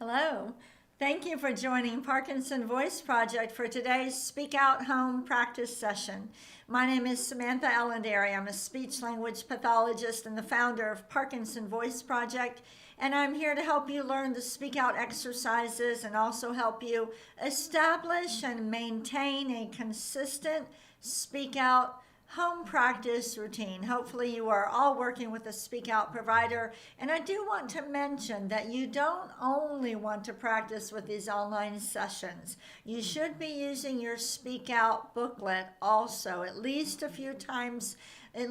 Hello. Thank you for joining Parkinson Voice Project for today's Speak Out Home practice session. My name is Samantha Allendary. I'm a speech language pathologist and the founder of Parkinson Voice Project, and I'm here to help you learn the speak out exercises and also help you establish and maintain a consistent speak out home practice routine. Hopefully you are all working with a speak out provider, and I do want to mention that you don't only want to practice with these online sessions. You should be using your speak out booklet also at least a few times a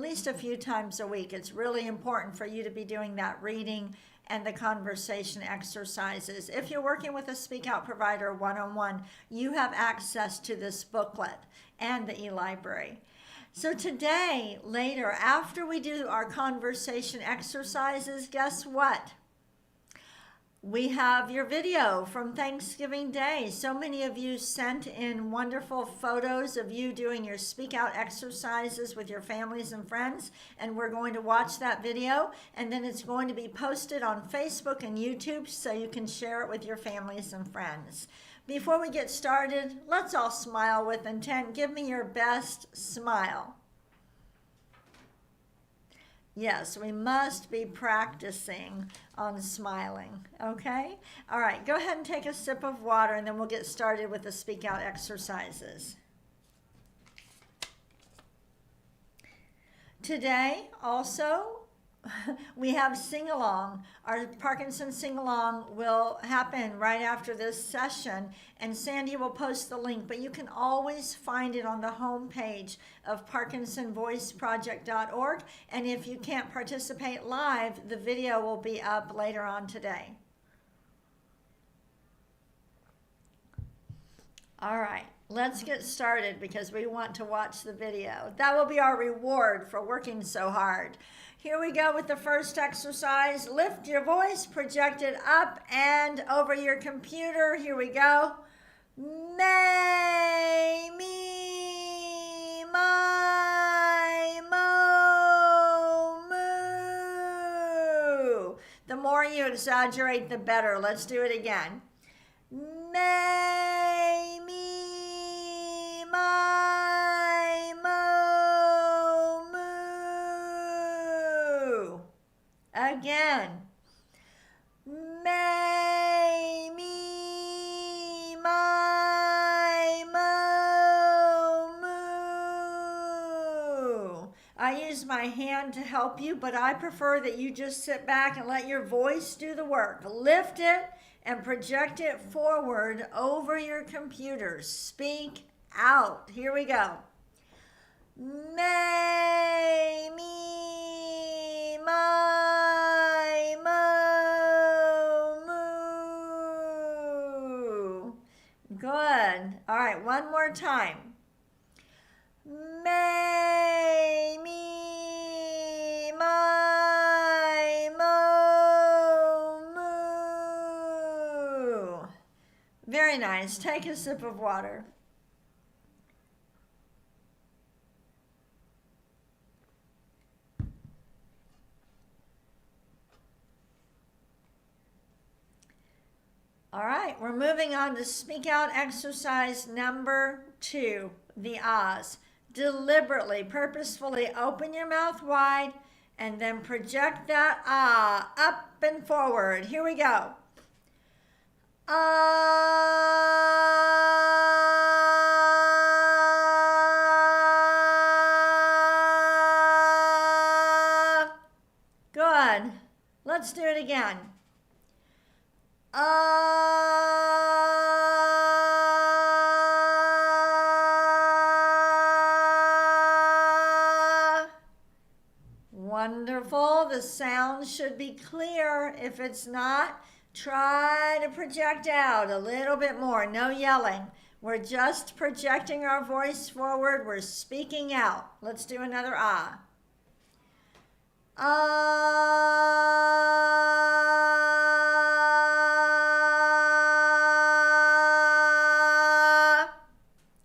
week. It's really important for you to be doing that reading and the conversation exercises. If you're working with a speak out provider one-on-one, you have access to this booklet and the e-library. So today, later, after we do our conversation exercises, guess what? We have your video from Thanksgiving Day. So many of you sent in wonderful photos of you doing your speak out exercises with your families and friends, and we're going to watch that video, and then it's going to be posted on Facebook and YouTube so you can share it with your families and friends. Before we get started, let's all smile with intent. Give me your best smile. Yes, we must be practicing on smiling, okay? All right, go ahead and take a sip of water, and then we'll get started with the speak out exercises. Today, also, we have sing-along. Our Parkinson sing-along will happen right after this session, and Sandy will post the link, but you can always find it on the home page of parkinsonvoiceproject.org, and if you can't participate live, the video will be up later on today. All right, let's get started because we want to watch the video. That will be our reward for working so hard. Here we go with the first exercise. Lift your voice, project it up and over your computer. Here we go. May, me, my, mo, moo. The more you exaggerate, the better. Let's do it again. May, me, my, mo, moo. Again. May, me, my, mo, moo. I use my hand to help you, but I prefer that you just sit back and let your voice do the work. Lift it and project it forward over your computer. Speak out. Here we go. May, me, my, mo, moo. Good. All right, one more time. May, me, my, mo, moo. Very nice. Take a sip of water. All right, we're moving on to speak out exercise number 2, the ahs. Deliberately, purposefully open your mouth wide and then project that ah up and forward. Here we go. Ah. Good. Let's do it again. Wonderful. The sound should be clear. If it's not, try to project out a little bit more. No yelling. We're just projecting our voice forward. We're speaking out. Let's do another ah. Ah.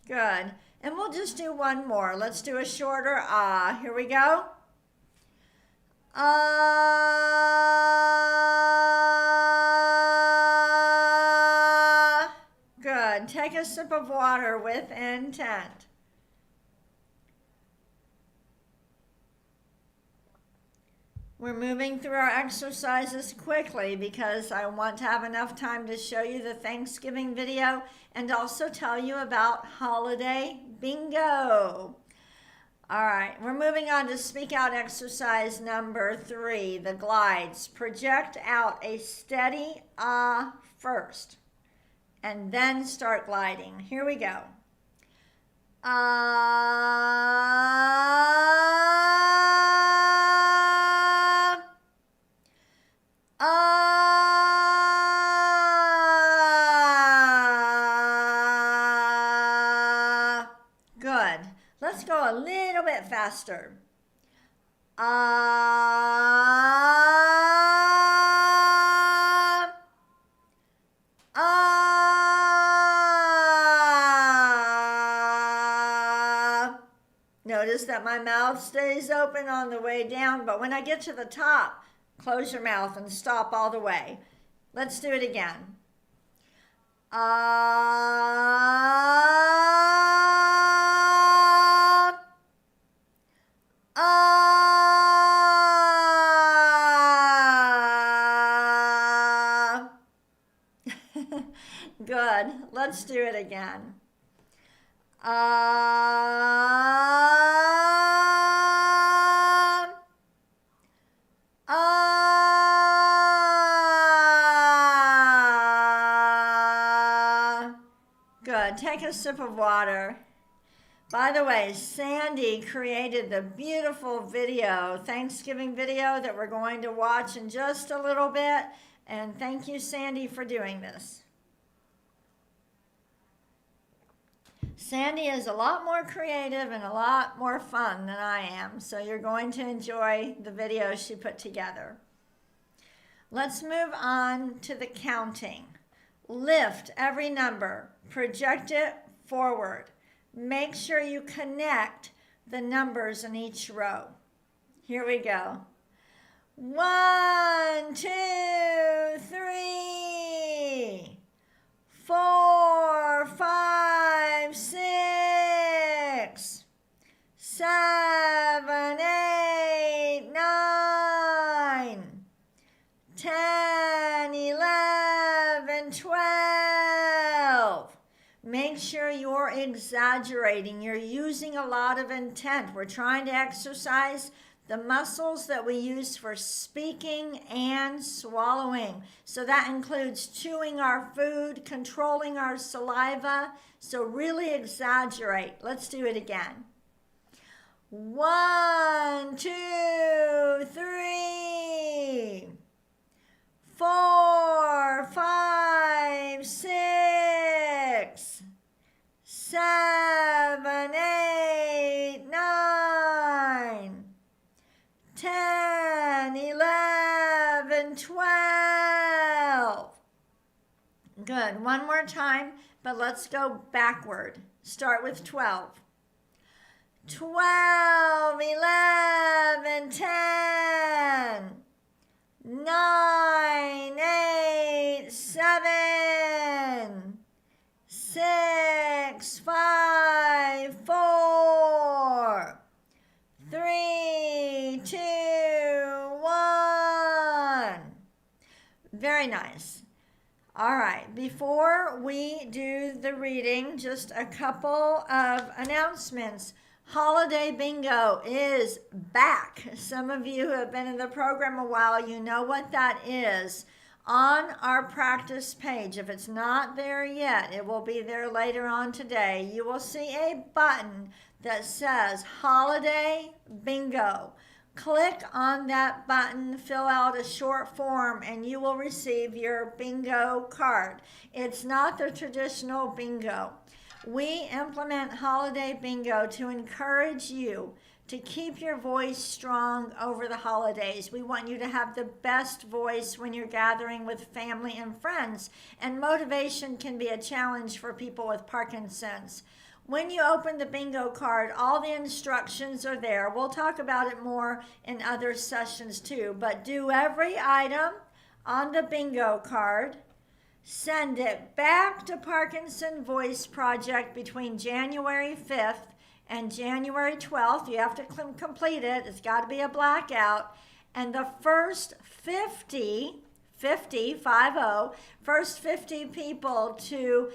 Good. And we'll just do one more. Let's do a shorter ah. Here we go. Take a sip of water with intent. We're moving through our exercises quickly because I want to have enough time to show you the Thanksgiving video and also tell you about holiday bingo. All right, we're moving on to speak out exercise number 3, the glides. Project out a steady ah first and then start gliding. Here we go. Good. Let's go a little bit faster. Notice that my mouth stays open on the way down, but when I get to the top, close your mouth and stop all the way. Let's do it again. Good. Let's do it again. Good. Take a sip of water. By the way, Sandy created the beautiful video, Thanksgiving video that we're going to watch in just a little bit. And thank you, Sandy, for doing this. Sandy is a lot more creative and a lot more fun than I am, so you're going to enjoy the video she put together. Let's move on to the counting. Lift every number, project it forward. Make sure you connect the numbers in each row. Here we go. 1, 2, 3, 4, 5, 6, 7, 8, 9, 10, 11, 12. Make sure you're exaggerating. You're using a lot of intent. We're trying to exercise the muscles that we use for speaking and swallowing. So that includes chewing our food, controlling our saliva. So really exaggerate. Let's do it again. 1, 2, 3, 4, 5, 6, 7, 8, 9, 10, 11, 12. Good. One more time, but let's go backward. Start with 12. 12, 11, 10, 9, 8, 7, 6, 5, 4, 3, 2, 1. Very nice. All right, before we do the reading, just a couple of announcements. Holiday Bingo is back. Some of you who have been in the program a while, you know what that is. On our practice page, if it's not there yet, it will be there later on today. You will see a button that says Holiday Bingo. Click on that button, fill out a short form, and you will receive your bingo card. It's not the traditional bingo. We implement holiday bingo to encourage you to keep your voice strong over the holidays. We want you to have the best voice when you're gathering with family and friends, and motivation can be a challenge for people with Parkinson's. When you open the bingo card, all the instructions are there. We'll talk about it more in other sessions too, but do every item on the bingo card Send it back to Parkinson Voice Project between January 5th and January 12th. You have to complete it. It's got to be a blackout. And the first 50 people to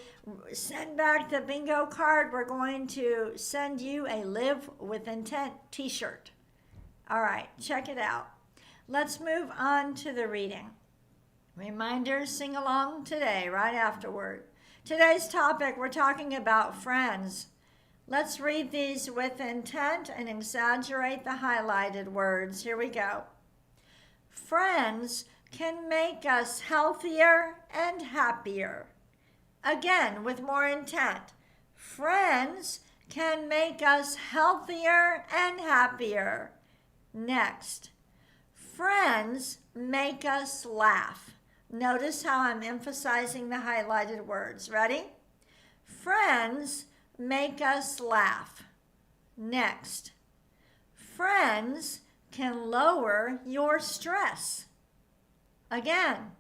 send back the bingo card, we're going to send you a Live with Intent t-shirt. All right, check it out. Let's move on to the reading. Reminder, sing along today, right afterward. Today's topic, we're talking about friends. Let's read these with intent and exaggerate the highlighted words. Here we go. Friends can make us healthier and happier. Again, with more intent. Friends can make us healthier and happier. Next. Friends make us laugh. Notice how I'm emphasizing the highlighted words. Ready? Friends make us laugh. Next. Friends can lower your stress. Again,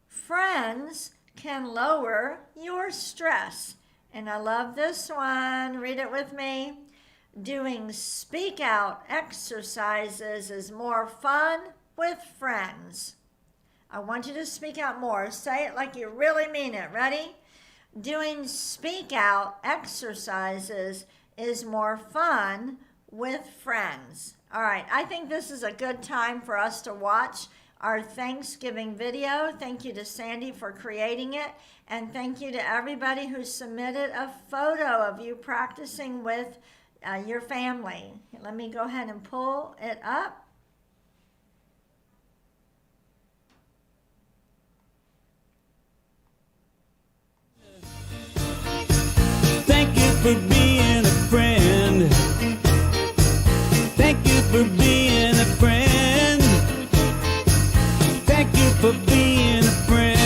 friends can lower your stress. And I love this one. Read it with me. Doing speak out exercises is more fun with friends. I want you to speak out more. Say it like you really mean it. Ready? Doing speak out exercises is more fun with friends. All right, I think this is a good time for us to watch our Thanksgiving video. Thank you to Sandy for creating it. And thank you to everybody who submitted a photo of you practicing with your family. Let me go ahead and pull it up. Thank you for being a friend. Thank you for being a friend. Thank you for being a friend.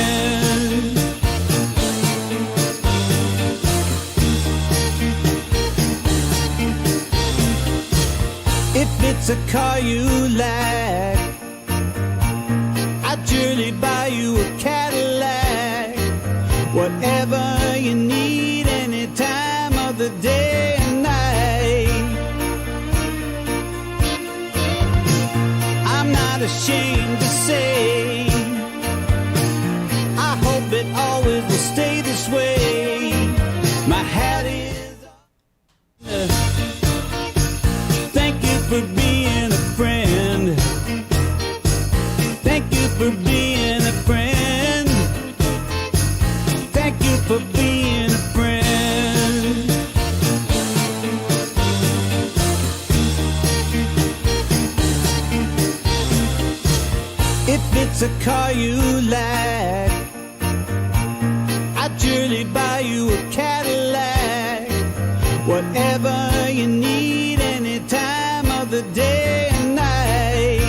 If it's a car you like, I'd surely buy you a Cadillac. Whatever you need, any time of the day and night. I'm not ashamed to say, I hope it always will stay this way. My hat is off. Thank you for being a friend. Thank you for being a friend. Thank you for being a friend. If it's a car you like, I'd surely buy you a Cadillac. Whatever you need, any time of the day and night.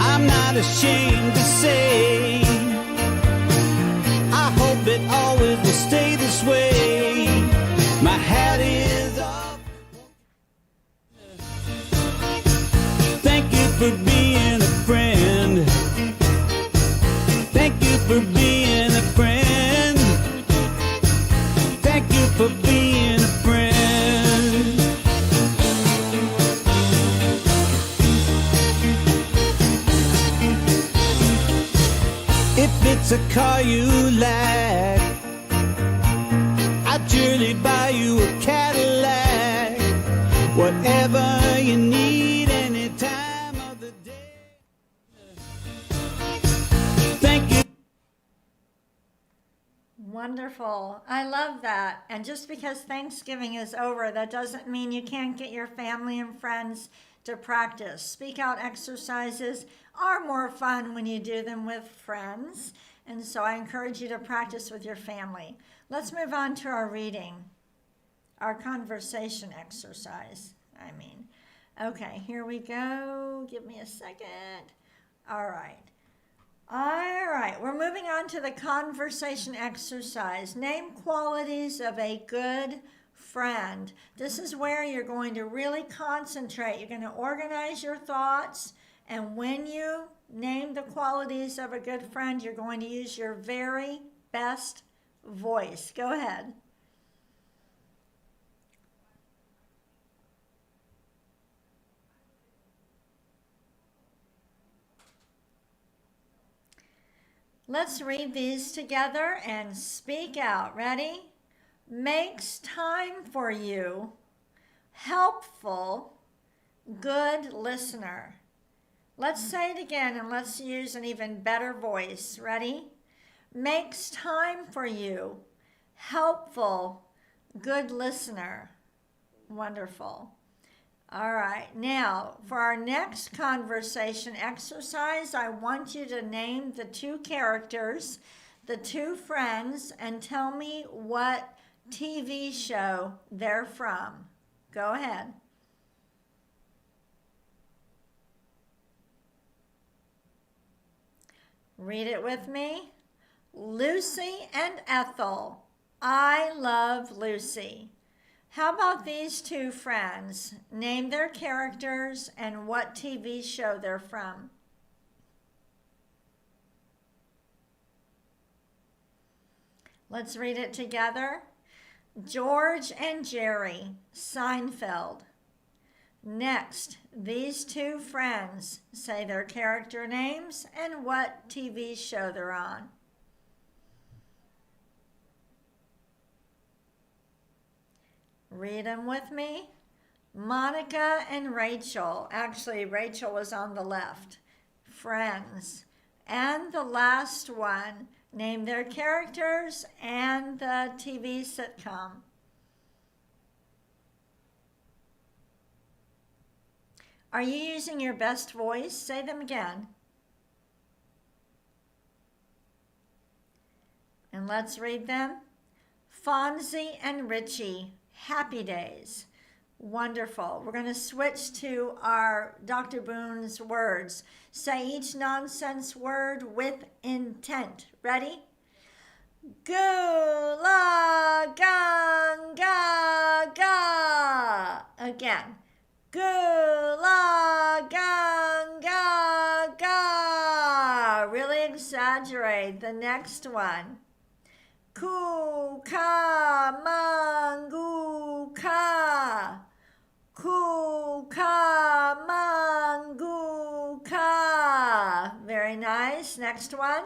I'm not ashamed to say, I hope it always will stay this way. My hat is off. Thank you for being a friend. Thank you for being a friend. Thank you for being a friend. If it's a car you like, I'd surely buy you a Cadillac. Whatever you need, any time of the day. Thank you. Wonderful. I love that. And just because Thanksgiving is over, that doesn't mean you can't get your family and friends to practice. Speak out exercises are more fun when you do them with friends. And so I encourage you to practice with your family. Let's move on to our reading, our conversation exercise, Okay, here we go. Give me a second. All right, we're moving on to the conversation exercise. Name qualities of a good friend. This is where you're going to really concentrate. You're going to organize your thoughts And when you name the qualities of a good friend, you're going to use your very best voice. Go ahead. Let's read these together and speak out. Ready? Makes time for you, helpful, good listener. Let's say it again and let's use an even better voice. Ready? Makes time for you, helpful, good listener. Wonderful. All right, now for our next conversation exercise, I want you to name the two characters, the two friends, and tell me what TV show they're from. Go ahead. Read it with me. Lucy and Ethel. I love Lucy. How about these two friends? Name their characters and what TV show they're from. Let's read it together. George and Jerry, Seinfeld. Next, these two friends, say their character names and what TV show they're on. Read them with me. Monica and Rachel. Actually, Rachel was on the left. Friends. And the last one, name their characters and the TV sitcom. Are you using your best voice? Say them again. And let's read them. Fonzie and Richie. Happy Days. Wonderful. We're going to switch to our Dr. Boone's words. Say each nonsense word with intent. Ready? Gula ganga ga. Again. Gula ganga ga. Really exaggerate the next one. Kukamanguka. Kukamanguka. Very nice. Next one.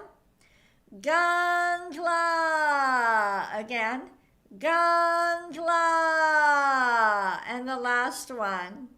Gangla. Again. Gangla. And the last one.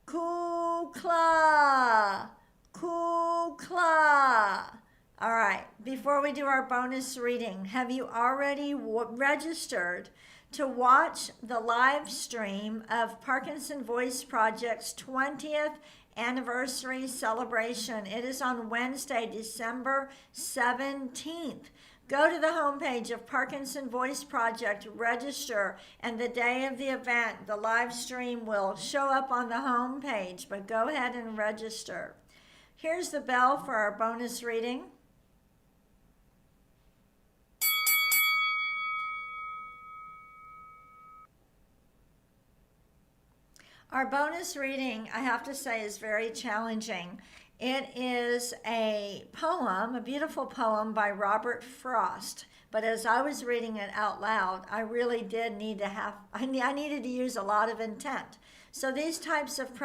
Kukla. Kukla. All right, before we do our bonus reading, have you already registered to watch the live stream of Parkinson Voice Project's 20th anniversary celebration? It is on Wednesday, December 17th. Go to the homepage of Parkinson Voice Project, register, and the day of the event, the live stream will show up on the homepage, but go ahead and register. Here's the bell for our bonus reading. Our bonus reading, I have to say, is very challenging. It is a poem, a beautiful poem by Robert Frost. But as I was reading it out loud, I really did need to I needed to use a lot of intent. So these types of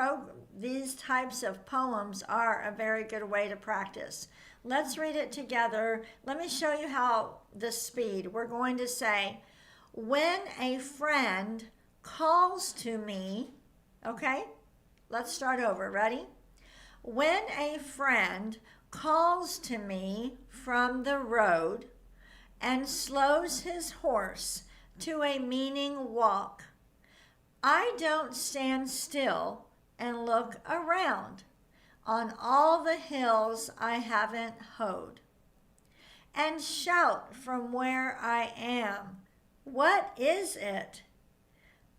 poems are a very good way to practice. Let's read it together. Let me show you how the speed. We're going to say, when a friend calls to me. Okay, let's start over. Ready? When a friend calls to me from the road and slows his horse to a meaning walk, I don't stand still and look around on all the hills I haven't hoed and shout from where I am, what is it?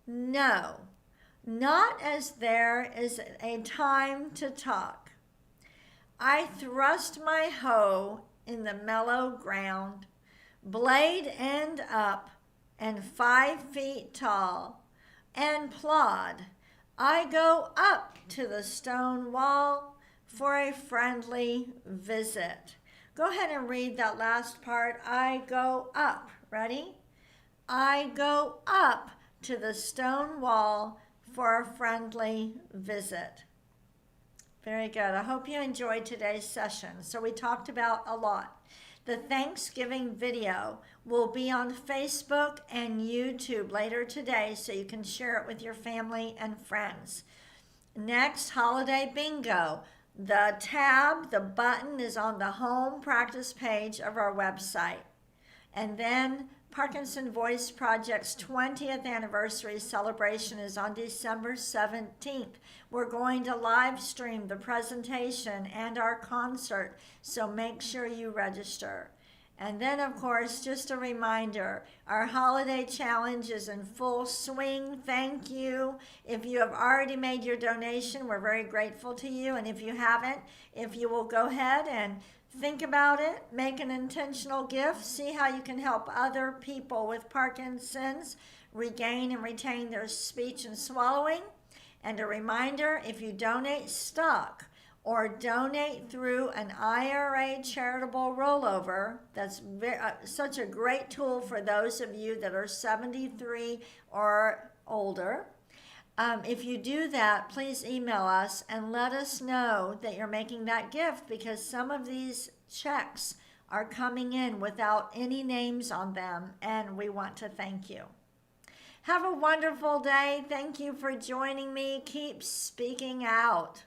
No. Not as there is a time to talk. I thrust my hoe in the mellow ground, blade end up and 5 feet tall, and plod. I go up to the stone wall, for a friendly visit. Go ahead and read that last part. I go up. Ready? I go up to the stone wall for a friendly visit. Very good. I hope you enjoyed today's session. So we talked about a lot. The Thanksgiving video will be on Facebook and YouTube later today, so you can share it with your family and friends. Next, holiday bingo. The button is on the home practice page of our website. And then Parkinson Voice Project's 20th anniversary celebration is on December 17th. We're going to live stream the presentation and our concert, so make sure you register. And then, of course, just a reminder, our holiday challenge is in full swing. Thank you. If you have already made your donation, we're very grateful to you. And if you haven't, if you will go ahead and think about it, make an intentional gift, see how you can help other people with Parkinson's regain and retain their speech and swallowing. And a reminder, if you donate stock or donate through an IRA charitable rollover, that's such a great tool for those of you that are 73 or older. If you do that, please email us and let us know that you're making that gift, because some of these checks are coming in without any names on them, and we want to thank you. Have a wonderful day. Thank you for joining me. Keep speaking out.